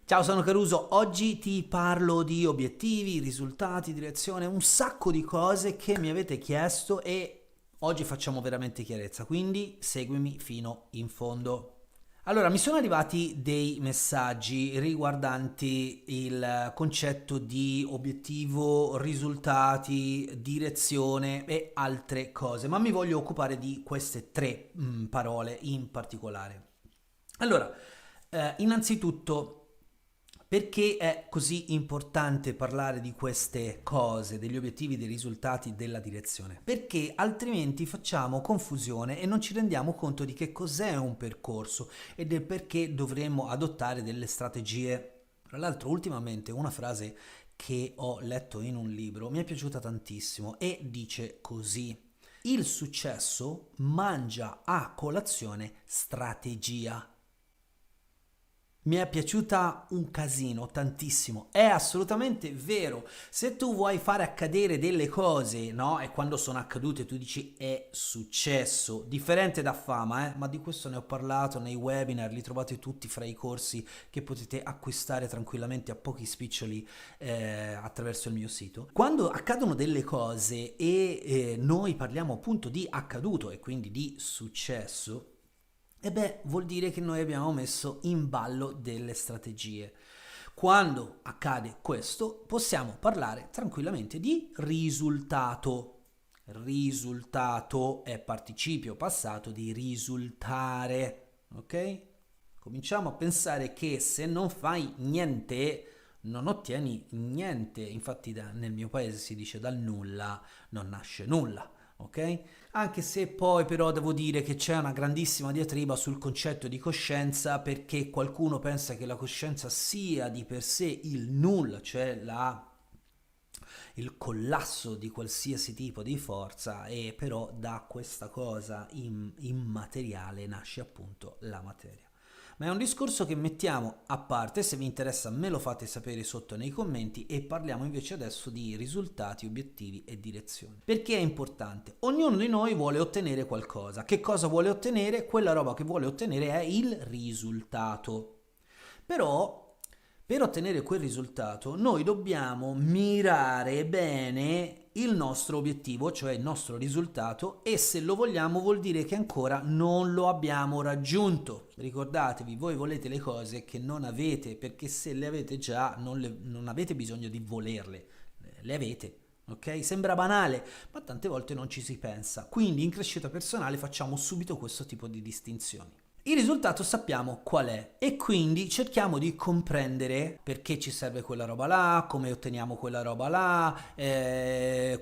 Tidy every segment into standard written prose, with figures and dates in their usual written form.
Ciao, sono Caruso. Oggi ti parlo di obiettivi, risultati, direzione, un sacco di cose che mi avete chiesto e oggi facciamo veramente chiarezza, quindi seguimi fino in fondo. Allora, mi sono arrivati dei messaggi riguardanti il concetto di obiettivo, risultati, direzione e altre cose, ma mi voglio occupare di queste tre parole in particolare. Allora, innanzitutto, perché è così importante parlare di queste cose, degli obiettivi, dei risultati, della direzione? Perché altrimenti facciamo confusione e non ci rendiamo conto di che cos'è un percorso e del perché dovremmo adottare delle strategie. Tra l'altro, ultimamente una frase che ho letto in un libro mi è piaciuta tantissimo e dice così: il successo mangia a colazione strategia. Mi è piaciuta un casino, tantissimo. È assolutamente vero. Se tu vuoi fare accadere delle cose, no? E quando sono accadute tu dici è successo. Differente da fama, ma di questo ne ho parlato nei webinar, li trovate tutti fra i corsi che potete acquistare tranquillamente a pochi spiccioli attraverso il mio sito. Quando accadono delle cose e noi parliamo appunto di accaduto e quindi di successo, e beh, vuol dire che noi abbiamo messo in ballo delle strategie. Quando accade questo, possiamo parlare tranquillamente di risultato. Risultato è participio passato di risultare, ok? Cominciamo a pensare che se non fai niente, non ottieni niente. Infatti nel mio paese si dice dal nulla non nasce nulla, ok? Anche se poi però devo dire che c'è una grandissima diatriba sul concetto di coscienza, perché qualcuno pensa che la coscienza sia di per sé il nulla, cioè il collasso di qualsiasi tipo di forza, e però da questa cosa immateriale nasce appunto la materia. Ma è un discorso che mettiamo a parte. Se vi interessa me lo fate sapere sotto nei commenti e parliamo invece adesso di risultati, obiettivi e direzioni. Perché è importante? Ognuno di noi vuole ottenere qualcosa. Che cosa vuole ottenere? Quella roba che vuole ottenere è il risultato. Però per ottenere quel risultato noi dobbiamo mirare bene il nostro obiettivo, cioè il nostro risultato, e se lo vogliamo vuol dire che ancora non lo abbiamo raggiunto. Ricordatevi, voi volete le cose che non avete, perché se le avete già non avete bisogno di volerle, le avete. Ok? Sembra banale, ma tante volte non ci si pensa. Quindi in crescita personale facciamo subito questo tipo di distinzioni. Il risultato sappiamo qual è e quindi cerchiamo di comprendere perché ci serve quella roba là, come otteniamo quella roba là,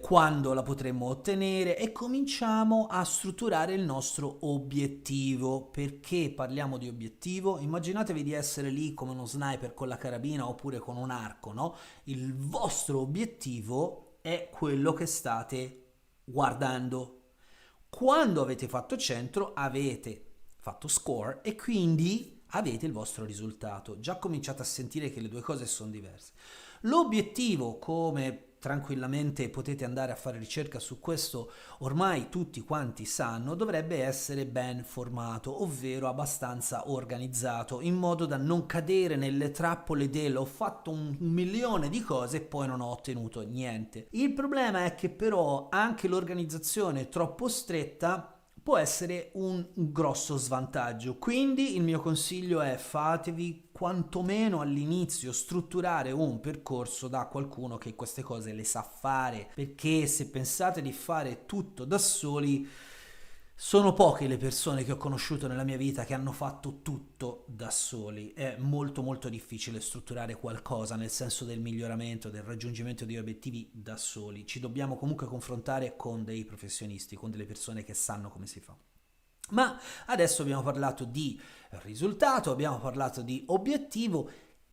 quando la potremmo ottenere, e cominciamo a strutturare il nostro obiettivo. Perché parliamo di obiettivo? Immaginatevi di essere lì come uno sniper con la carabina oppure con un arco, no? Il vostro obiettivo è quello che state guardando. Quando avete fatto centro avete fatto score e quindi avete il vostro risultato. Già cominciate a sentire che le due cose sono diverse. L'obiettivo, come tranquillamente potete andare a fare ricerca su questo, ormai tutti quanti sanno, dovrebbe essere ben formato, ovvero abbastanza organizzato, in modo da non cadere nelle trappole del ho fatto un milione di cose e poi non ho ottenuto niente. Il problema è che però anche l'organizzazione troppo stretta può essere un grosso svantaggio. Quindi il mio consiglio è: fatevi quantomeno all'inizio strutturare un percorso da qualcuno che queste cose le sa fare, perché se pensate di fare tutto da soli, sono poche le persone che ho conosciuto nella mia vita che hanno fatto tutto da soli. È molto molto difficile strutturare qualcosa nel senso del miglioramento, del raggiungimento di obiettivi da soli. Ci dobbiamo comunque confrontare con dei professionisti, con delle persone che sanno come si fa. Ma adesso abbiamo parlato di risultato, abbiamo parlato di obiettivo,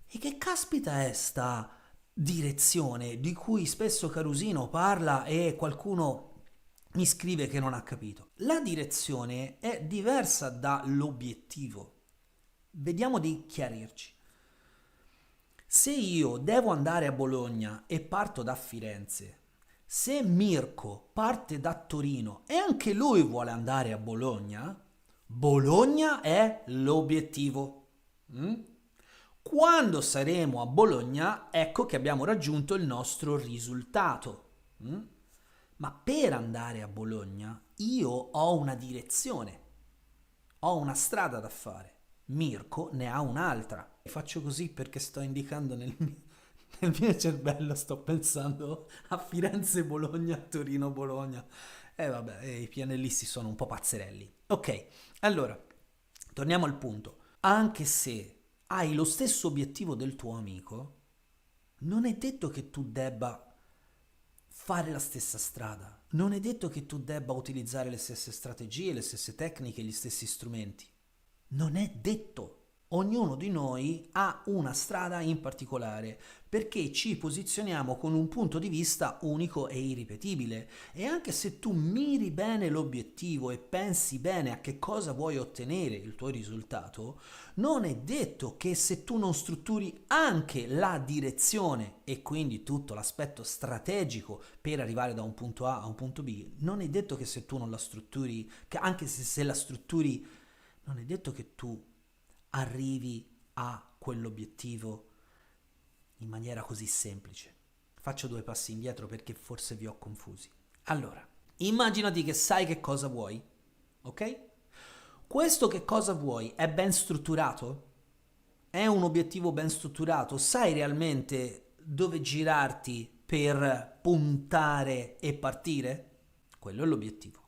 e che caspita è sta direzione di cui spesso Carusino parla e qualcuno mi scrive che non ha capito? La direzione è diversa dall'obiettivo. Vediamo di chiarirci. Se io devo andare a Bologna e parto da Firenze, se Mirko parte da Torino e anche lui vuole andare a Bologna, Bologna è l'obiettivo. Mm? Quando saremo a Bologna, ecco che abbiamo raggiunto il nostro risultato. Ma per andare a Bologna io ho una direzione, ho una strada da fare. Mirko ne ha un'altra. Faccio così perché sto indicando nel mio cervello, sto pensando a Firenze, Bologna, Torino, Bologna. E vabbè, i pianellisti sono un po' pazzerelli. Ok, allora, torniamo al punto. Anche se hai lo stesso obiettivo del tuo amico, non è detto che tu debba fare la stessa strada. Non è detto che tu debba utilizzare le stesse strategie, le stesse tecniche, gli stessi strumenti. Non è detto. Ognuno di noi ha una strada in particolare perché ci posizioniamo con un punto di vista unico e irripetibile e anche se tu miri bene l'obiettivo e pensi bene a che cosa vuoi ottenere il tuo risultato, non è detto che se tu non strutturi anche la direzione e quindi tutto l'aspetto strategico per arrivare da un punto A a un punto B, non è detto che se tu non la strutturi, che anche se la strutturi, non è detto che tu arrivi a quell'obiettivo in maniera così semplice. Faccio 2 passi indietro perché forse vi ho confusi. Allora, immaginati che sai che cosa vuoi, ok? Questo che cosa vuoi è ben strutturato? È un obiettivo ben strutturato? Sai realmente dove girarti per puntare e partire? Quello è l'obiettivo,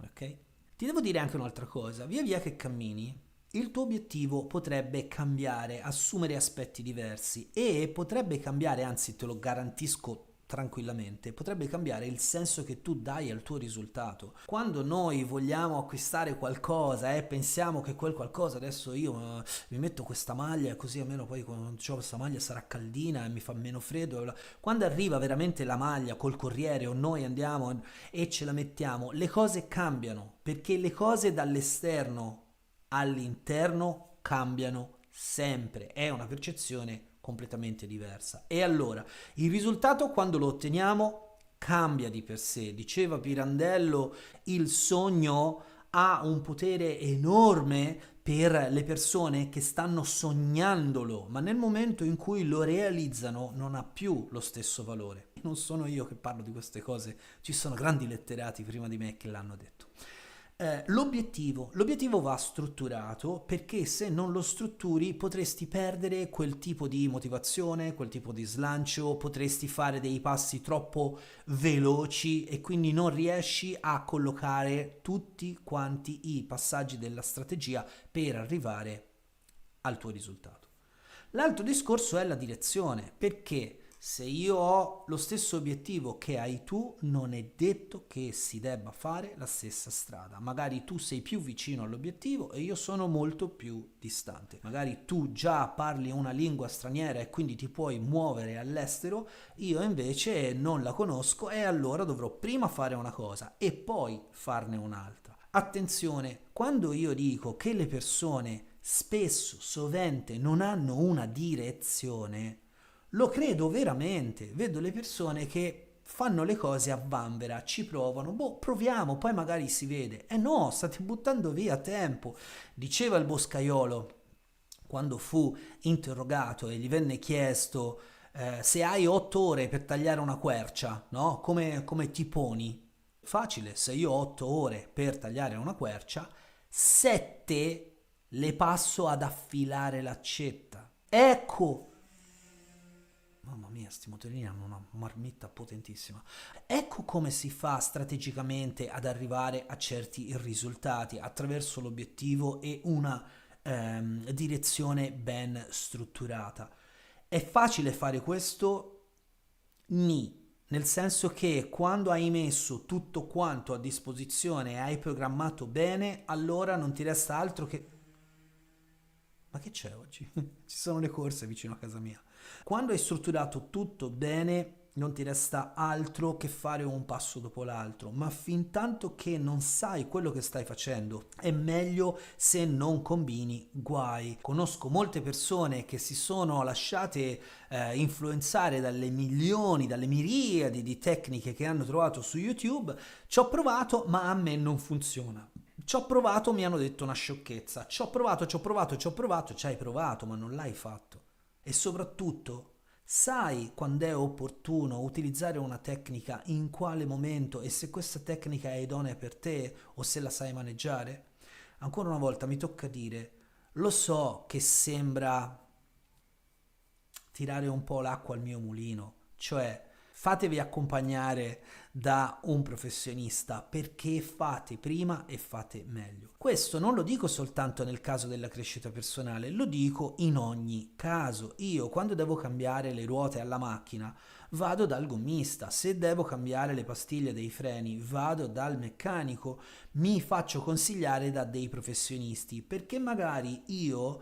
ok? Ti devo dire anche un'altra cosa, via via che cammini, il tuo obiettivo potrebbe cambiare, assumere aspetti diversi e potrebbe cambiare, anzi te lo garantisco tranquillamente, potrebbe cambiare il senso che tu dai al tuo risultato. Quando noi vogliamo acquistare qualcosa e pensiamo che quel qualcosa, adesso io mi metto questa maglia così almeno poi quando ho questa maglia sarà caldina e mi fa meno freddo, quando arriva veramente la maglia col corriere o noi andiamo e ce la mettiamo, le cose cambiano perché le cose dall'esterno all'interno cambiano sempre, è una percezione completamente diversa. E allora, il risultato quando lo otteniamo cambia di per sé. Diceva Pirandello, il sogno ha un potere enorme per le persone che stanno sognandolo, ma nel momento in cui lo realizzano non ha più lo stesso valore. Non sono io che parlo di queste cose, ci sono grandi letterati prima di me che l'hanno detto. L'obiettivo va strutturato perché se non lo strutturi potresti perdere quel tipo di motivazione, quel tipo di slancio, potresti fare dei passi troppo veloci e quindi non riesci a collocare tutti quanti i passaggi della strategia per arrivare al tuo risultato. L'altro discorso è la direzione, perché se io ho lo stesso obiettivo che hai tu, non è detto che si debba fare la stessa strada. Magari tu sei più vicino all'obiettivo e io sono molto più distante. Magari tu già parli una lingua straniera e quindi ti puoi muovere all'estero, io invece non la conosco e allora dovrò prima fare una cosa e poi farne un'altra. Attenzione, quando io dico che le persone spesso, sovente non hanno una direzione, lo credo veramente, vedo le persone che fanno le cose a vanvera, ci provano, proviamo, poi magari si vede. E no, state buttando via tempo. Diceva il boscaiolo, quando fu interrogato e gli venne chiesto se hai 8 ore per tagliare una quercia, no? Come ti poni? Facile, se io ho 8 ore per tagliare una quercia, 7 le passo ad affilare l'accetta. Ecco. Mamma mia, sti motorini hanno una marmitta potentissima. Ecco come si fa strategicamente ad arrivare a certi risultati attraverso l'obiettivo e una direzione ben strutturata. È facile fare questo? Ni. Nel senso che quando hai messo tutto quanto a disposizione e hai programmato bene, allora non ti resta altro che... Ma che c'è oggi? Ci sono le corse vicino a casa mia. Quando hai strutturato tutto bene, non ti resta altro che fare un passo dopo l'altro, ma fin tanto che non sai quello che stai facendo, è meglio se non combini guai. Conosco molte persone che si sono lasciate influenzare dalle milioni, dalle miriadi di tecniche che hanno trovato su YouTube. Ci ho provato, ma a me non funziona. Ci ho provato, mi hanno detto una sciocchezza. Ci ho provato, ci hai provato, ma non l'hai fatto. E soprattutto sai quando è opportuno utilizzare una tecnica, in quale momento e se questa tecnica è idonea per te o se la sai maneggiare? Ancora una volta mi tocca dire, lo so che sembra tirare un po' l'acqua al mio mulino, cioè fatevi accompagnare da un professionista perché fate prima e fate meglio. Questo non lo dico soltanto nel caso della crescita personale, lo dico in ogni caso. Io quando devo cambiare le ruote alla macchina vado dal gommista, se devo cambiare le pastiglie dei freni vado dal meccanico, mi faccio consigliare da dei professionisti perché magari io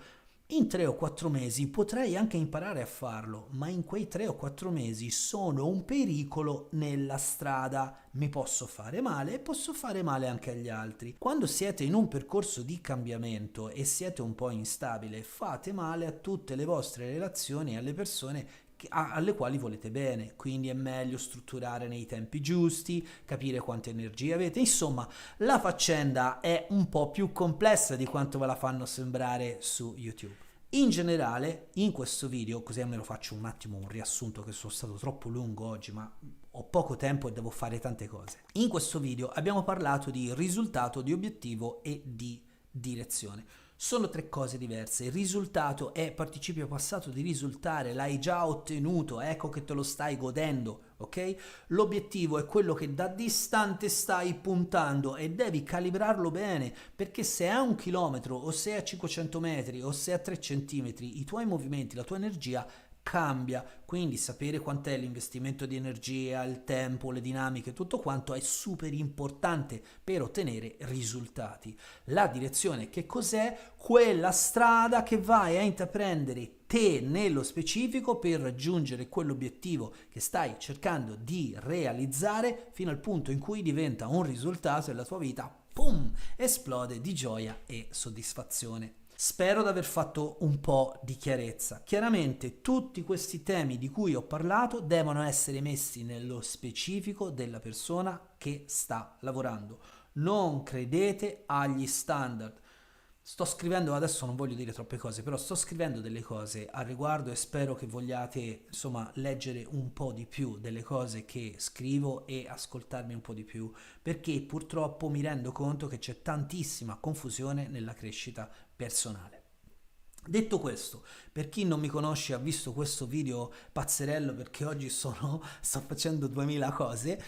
in 3 o 4 mesi potrei anche imparare a farlo, ma in quei 3 o 4 mesi sono un pericolo nella strada. Mi posso fare male e posso fare male anche agli altri. Quando siete in un percorso di cambiamento e siete un po' instabile, fate male a tutte le vostre relazioni e alle persone alle quali volete bene, quindi è meglio strutturare nei tempi giusti, capire quante energie avete, insomma la faccenda è un po' più complessa di quanto ve la fanno sembrare su YouTube. In generale, in questo video, così almeno faccio un attimo un riassunto che sono stato troppo lungo oggi, ma ho poco tempo e devo fare tante cose. In questo video abbiamo parlato di risultato, di obiettivo e di direzione. Sono 3 cose diverse. Il risultato è participio passato di risultare, l'hai già ottenuto, ecco che te lo stai godendo, ok? L'obiettivo è quello che da distante stai puntando e devi calibrarlo bene, perché se è a 1 chilometro o se è a 500 metri o se è a 3 centimetri, i tuoi movimenti, la tua energia cambia, quindi sapere quant'è l'investimento di energia, il tempo, le dinamiche, tutto quanto è super importante per ottenere risultati. La direzione che cos'è? Quella strada che vai a intraprendere te nello specifico per raggiungere quell'obiettivo che stai cercando di realizzare fino al punto in cui diventa un risultato e la tua vita, pum, esplode di gioia e soddisfazione. Spero di aver fatto un po' di chiarezza. Chiaramente tutti questi temi di cui ho parlato devono essere messi nello specifico della persona che sta lavorando. Non credete agli standard. Sto scrivendo, adesso non voglio dire troppe cose, però sto scrivendo delle cose al riguardo e spero che vogliate, insomma, leggere un po' di più delle cose che scrivo e ascoltarmi un po' di più, perché purtroppo mi rendo conto che c'è tantissima confusione nella crescita personale. Detto questo, per chi non mi conosce ha visto questo video pazzerello perché oggi sto facendo 2000 cose,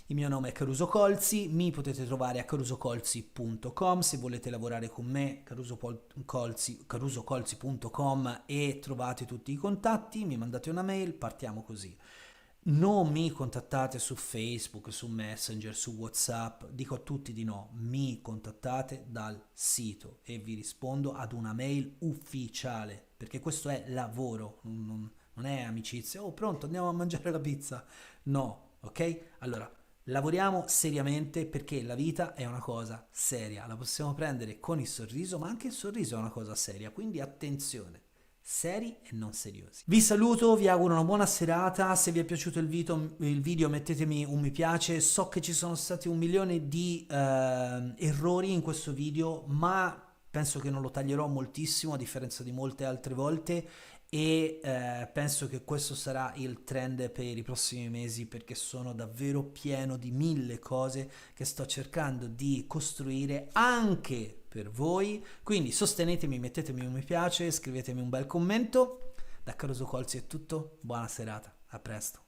il mio nome è Caruso Colzi, mi potete trovare a carusocolzi.com se volete lavorare con me, carusocolzi.com e trovate tutti i contatti, mi mandate una mail, partiamo così. Non mi contattate su Facebook, su Messenger, su WhatsApp, dico a tutti di no, mi contattate dal sito e vi rispondo ad una mail ufficiale, perché questo è lavoro, non è amicizia. Oh, pronto, andiamo a mangiare la pizza. No, ok? Allora, lavoriamo seriamente perché la vita è una cosa seria, la possiamo prendere con il sorriso, ma anche il sorriso è una cosa seria, quindi attenzione. Seri e non seriosi. Vi saluto, vi auguro una buona serata, se vi è piaciuto il video mettetemi un mi piace, so che ci sono stati 1 milione di errori in questo video, ma penso che non lo taglierò moltissimo a differenza di molte altre volte e penso che questo sarà il trend per i prossimi mesi perché sono davvero pieno di 1000 cose che sto cercando di costruire anche per voi, quindi sostenetemi, mettetemi un mi piace, scrivetemi un bel commento. Da Caruso Colzi è tutto, buona serata, a presto.